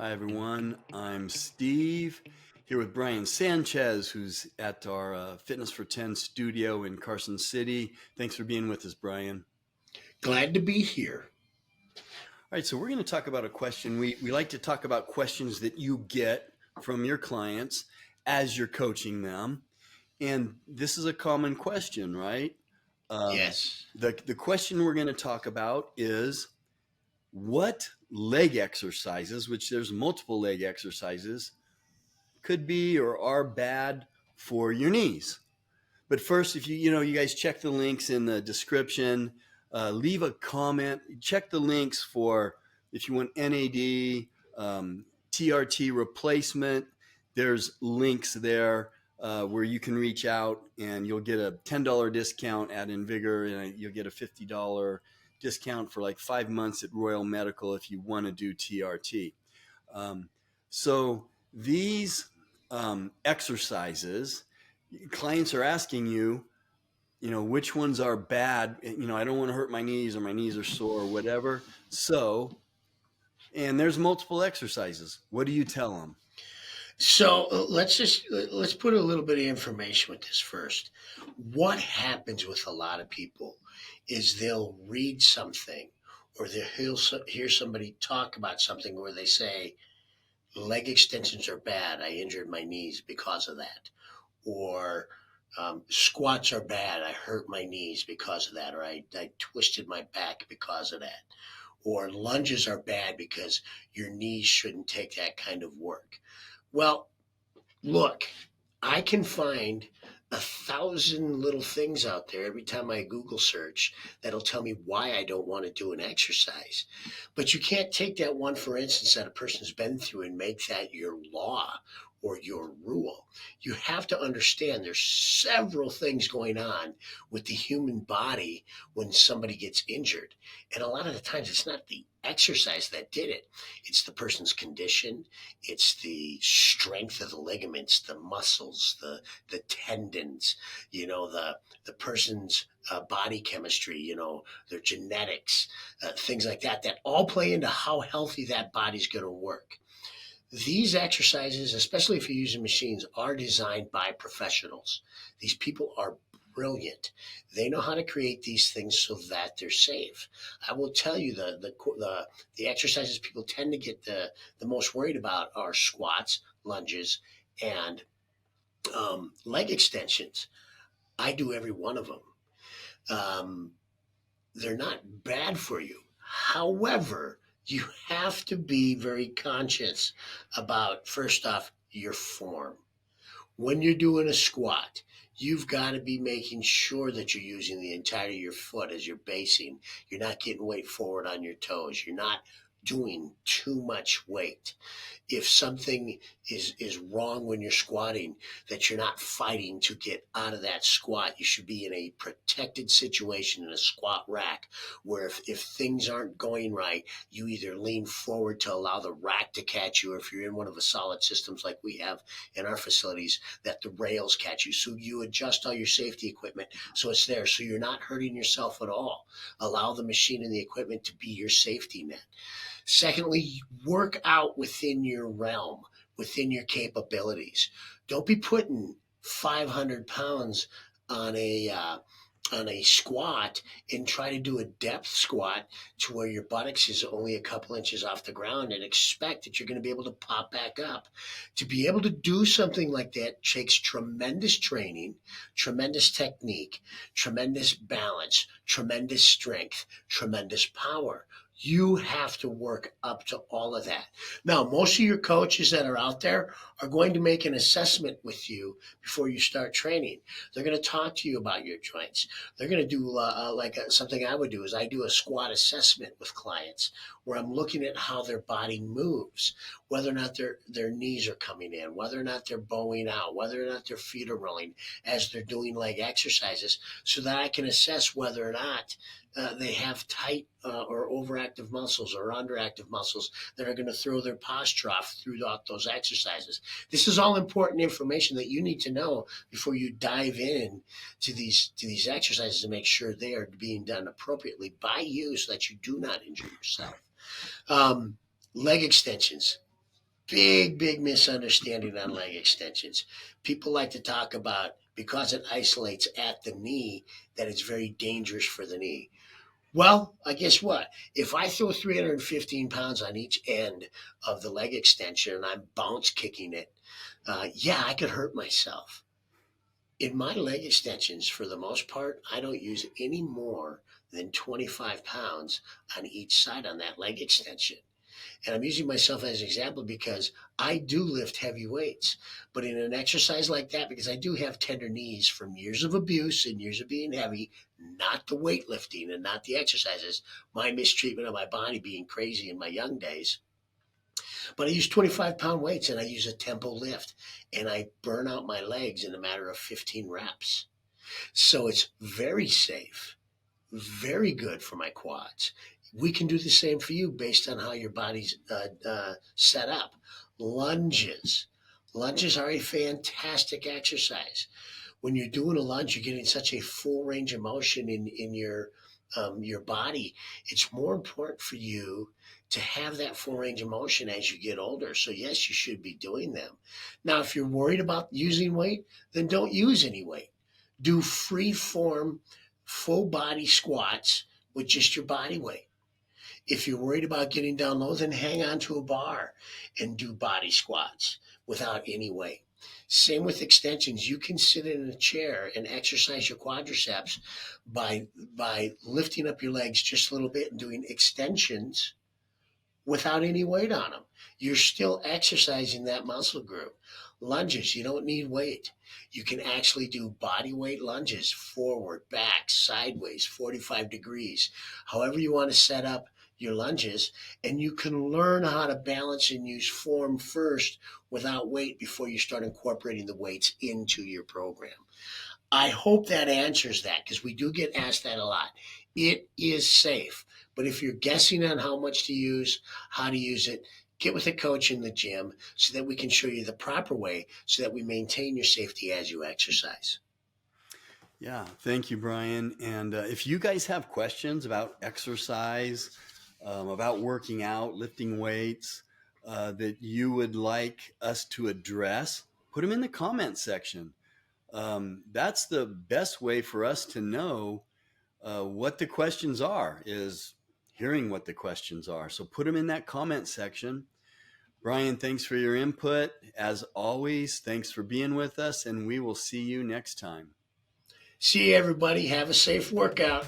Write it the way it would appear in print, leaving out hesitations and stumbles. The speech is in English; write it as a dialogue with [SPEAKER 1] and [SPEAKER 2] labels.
[SPEAKER 1] Hi, everyone. I'm Steve here with Brian Sanchez, who's at our Fitness for 10 studio in Carson City. Thanks for being with us, Brian.
[SPEAKER 2] Glad to be here.
[SPEAKER 1] All right, so we're going to talk about a question. We like to talk about questions that you get from your clients as you're coaching them. And this is a common question, right? Um,
[SPEAKER 2] Yes.
[SPEAKER 1] the question we're going to talk about is what leg exercises, which there's multiple leg exercises, could be or are bad for your knees. But first, if you guys check the links in the description, leave a comment. Check the links for if you want NAD, TRT replacement. There's links there where you can reach out and you'll get a $10 discount at Invigor, and you'll get a $50 discount for like 5 months at Royal Medical if you want to do TRT. Um, so these exercises, clients are asking you, which ones are bad. I don't want to hurt my knees or my knees are sore or whatever. So, and there's multiple exercises. What do you tell them?
[SPEAKER 2] Let's put a little bit of information with this first. What happens with a lot of people is they'll read something or hear somebody talk about something where they say leg extensions are bad. I injured my knees because of that, or squats are bad. I hurt my knees because of that, or I twisted my back because of that, or lunges are bad because your knees shouldn't take that kind of work. Well, look, I can find 1,000 little things out there every time I Google search that'll tell me why I don't want to do an exercise. But you can't take that one, for instance, that a person's been through and make that your law or your rule. You have to understand there's several things going on with the human body when somebody gets injured. And a lot of the times it's not the exercise that did it, it's the person's condition, it's the strength of the ligaments, the muscles, the tendons, the person's body chemistry, their genetics, things like that, that all play into how healthy that body's going to work. These exercises, especially if you're using machines, are designed by professionals. These people are brilliant. They know how to create these things so that they're safe. I will tell you the exercises people tend to get the most worried about are squats, lunges, and leg extensions. I do every one of them. Um, they're not bad for you. However, you have to be very conscious about, first off, your form. When you're doing a squat, you've got to be making sure that you're using the entirety of your foot as your basing. You're not getting weight forward on your toes. You're not doing too much weight. If something is wrong when you're squatting, that you're not fighting to get out of that squat, you should be in a protected situation in a squat rack where if things aren't going right, you either lean forward to allow the rack to catch you, or if you're in one of the solid systems like we have in our facilities, that the rails catch you. So you adjust all your safety equipment so it's there, so you're not hurting yourself at all. Allow the machine and the equipment to be your safety net. Secondly, work out within your realm, within your capabilities. Don't be putting 500 pounds on a squat and try to do a depth squat to where your buttocks is only a couple inches off the ground and expect that you're going to be able to pop back up. To be able to do something like that takes tremendous training, tremendous technique, tremendous balance, tremendous strength, tremendous power. You have to work up to all of that. Now, most of your coaches that are out there are going to make an assessment with you before you start training. They're going to talk to you about your joints. They're going to do something I would do is I do a squat assessment with clients where I'm looking at how their body moves, whether or not their knees are coming in, whether or not they're bowing out, whether or not their feet are rolling as they're doing leg exercises, so that I can assess whether or not they have tight or overactive muscles or underactive muscles that are going to throw their posture off throughout those exercises. This is all important information that you need to know before you dive in to these exercises to make sure they are being done appropriately by you so that you do not injure yourself. Um, Leg extensions. Big misunderstanding on leg extensions. People like to talk about because it isolates at the knee that it's very dangerous for the knee. Well, I guess what? If I throw 315 pounds on each end of the leg extension and I'm bounce kicking it, yeah, I could hurt myself. In my leg extensions, for the most part, I don't use any more than 25 pounds on each side on that leg extension. And I'm using myself as an example because I do lift heavy weights. But in an exercise like that, because I do have tender knees from years of abuse and years of being heavy, not the weightlifting and not the exercises, my mistreatment of my body being crazy in my young days. But I use 25-pound weights and I use a tempo lift and I burn out my legs in a matter of 15 reps. So it's very safe, very good for my quads. We can do the same for you based on how your body's set up. Lunges. Lunges are a fantastic exercise. When you're doing a lunge, you're getting such a full range of motion in your body. It's more important for you to have that full range of motion as you get older. So yes, you should be doing them. Now, if you're worried about using weight, then don't use any weight. Do free form, full body squats with just your body weight. If you're worried about getting down low, then hang on to a bar and do body squats without any weight. Same with extensions. You can sit in a chair and exercise your quadriceps by lifting up your legs just a little bit and doing extensions without any weight on them. You're still exercising that muscle group. Lunges, you don't need weight. You can actually do body weight lunges, forward, back, sideways, 45 degrees, however you want to set up your lunges. And you can learn how to balance and use form first without weight before you start incorporating the weights into your program. I hope that answers that because we do get asked that a lot. It is safe. But if you're guessing on how much to use, how to use it, get with a coach in the gym so that we can show you the proper way so that we maintain your safety as you exercise.
[SPEAKER 1] Yeah, thank you, Brian. And if you guys have questions about exercise, about working out, lifting weights, that you would like us to address, put them in the comment section. That's the best way for us to know what the questions are, is hearing what the questions are. So put them in that comment section. Brian, thanks for your input. As always, thanks for being with us, and we will see you next time.
[SPEAKER 2] See you, everybody. Have a safe workout.